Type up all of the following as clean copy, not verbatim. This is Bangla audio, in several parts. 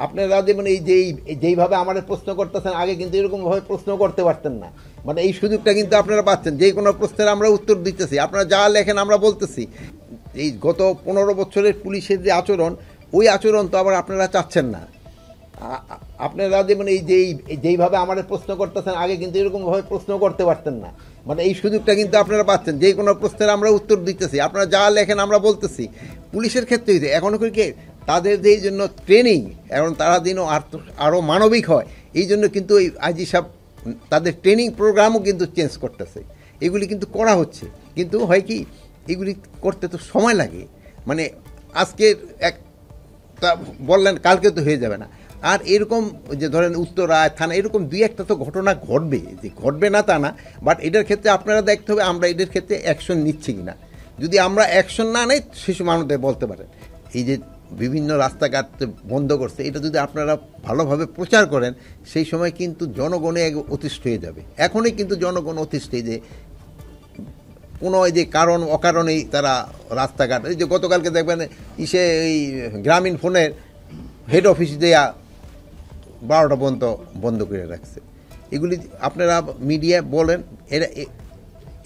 আপনারা যেমন এই যে যেইভাবে আমাদের প্রশ্ন করতেছেন, আগে কিন্তু এরকমভাবে প্রশ্ন করতে পারতেন না। মানে এই সুযোগটা কিন্তু আপনারা পাচ্ছেন, যে কোনো প্রশ্নের আমরা উত্তর দিতেছি, আপনারা যা লেখেন আমরা বলতেছি। এই গত 15 বছরের পুলিশের যে আচরণ, ওই আচরণ তো আবার আপনারা চাচ্ছেন না। আপনারা যেমন এই যে যেইভাবে আমাদের প্রশ্ন করতেছেন, আগে কিন্তু এরকমভাবে প্রশ্ন করতে পারতেন না। মানে এই সুযোগটা কিন্তু আপনারা পাচ্ছেন, যে কোনো প্রশ্নের আমরা উত্তর দিতেছি, আপনারা যা লেখেন আমরা বলতেছি। পুলিশের ক্ষেত্রে এখনও কি তাদের যে জন্য ট্রেনিং, এখন তারা যেন আরও মানবিক হয়, এই জন্য কিন্তু ওই আইজি সাহেব তাদের ট্রেনিং প্রোগ্রামও কিন্তু চেঞ্জ করতেছে। এগুলি কিন্তু করা হচ্ছে, কিন্তু হয় কি এগুলি করতে তো সময় লাগে। মানে আজকের এক বললেন, কালকে তো হয়ে যাবে না। আর এরকম যে ধরেন উত্তরায় থানা, এরকম দুই একটা তো ঘটনা ঘটবে, যে ঘটবে না তা না, বাট এটার ক্ষেত্রে আপনারা দেখতে হবে আমরা এদের ক্ষেত্রে অ্যাকশন নিচ্ছি কি না। যদি আমরা অ্যাকশন না নেই, শিশু মানুষদের বলতে পারেন এই যে বিভিন্ন রাস্তাঘাট বন্ধ করছে, এটা যদি আপনারা ভালোভাবে প্রচার করেন, সেই সময় কিন্তু জনগণে অতিষ্ঠ হয়ে যাবে। এখনই কিন্তু জনগণ অতিষ্ঠ, যে কোনো এই যে কারণ অকারণেই তারা রাস্তাঘাট, এই যে গতকালকে দেখবেন এই গ্রামীণ ফোনের হেড অফিস দেয়া 12টা পর্যন্ত বন্ধ করে রাখছে। এগুলি আপনারা মিডিয়া বলেন, এরা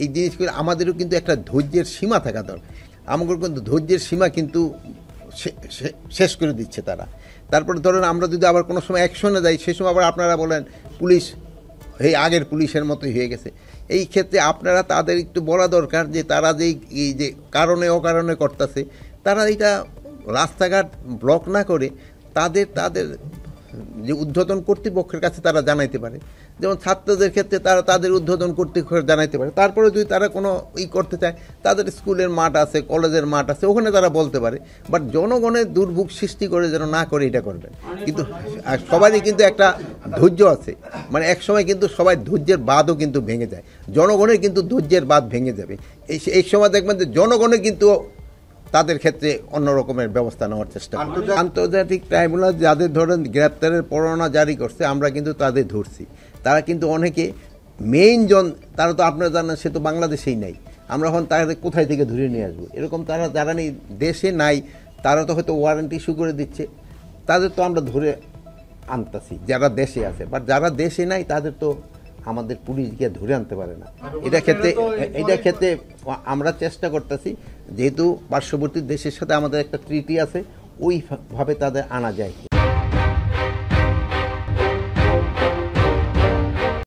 এই জিনিসগুলো আমাদেরও কিন্তু একটা ধৈর্যের সীমা থাকা দরকার। আমাদের কিন্তু ধৈর্যের সীমা কিন্তু শেষ করে দিচ্ছে তারা। তারপরে ধরেন আমরা যদি আবার কোনো সময় অ্যাকশনে যাই, সে সময় আবার আপনারা বলেন পুলিশ এই আগের পুলিশের মতোই হয়ে গেছে। এই ক্ষেত্রে আপনারা তাদের একটু বলা দরকার যে তারা যেই এই যে কারণে অকারণে করতেছে, তারা এটা রাস্তাঘাট ব্লক না করে তাদের যে ঊর্ধ্বতন কর্তৃপক্ষের কাছে তারা জানাইতে পারে। যেমন ছাত্রদের ক্ষেত্রে তারা তাদের ঊর্ধ্বতন কর্তৃপক্ষ জানাইতে পারে। তারপরে যদি তারা কোনো করতে চায়, তাদের স্কুলের মাঠ আছে, কলেজের মাঠ আছে, ওখানে তারা বলতে পারে। বাট জনগণের দুর্ভোগ সৃষ্টি করে যেন না করে এটা করবেন। কিন্তু সবারই কিন্তু একটা ধৈর্য আছে, মানে এক সময় কিন্তু সবাই ধৈর্যের বাঁধও কিন্তু ভেঙে যায়। জনগণের কিন্তু ধৈর্যের বাঁধ ভেঙে যাবে। এই সময় দেখবেন যে জনগণের কিন্তু তাদের ক্ষেত্রে অন্য রকমের ব্যবস্থা নেওয়ার চেষ্টা করে। আন্তর্জাতিক ট্রাইব্যুনাল যাদের ধরেন গ্রেপ্তারের পরোয়ানা জারি করছে, আমরা কিন্তু তাদের ধরছি। তারা কিন্তু অনেকে মেইন তারা তো আপনারা জানেন সে তো বাংলাদেশেই নাই। আমরা এখন তাদের কোথায় থেকে ধরে নিয়ে আসবো? এরকম তারা যারা নেই দেশে নাই, তারা তো হয়তো ওয়ারেন্ট ইস্যু করে দিচ্ছে, তাদের তো আমরা ধরে আনতেছি যারা দেশে আছে। বাট যারা দেশে নাই তাদের তো আমাদের পুলিশ গিয়ে ধরে আনতে পারে না। এটা ক্ষেত্রে আমরা চেষ্টা করতেছি, যেহেতু পার্শ্ববর্তী দেশের সাথে আমাদের একটা ট্রিটি আছে, ওইভাবে তাদের আনা যায়।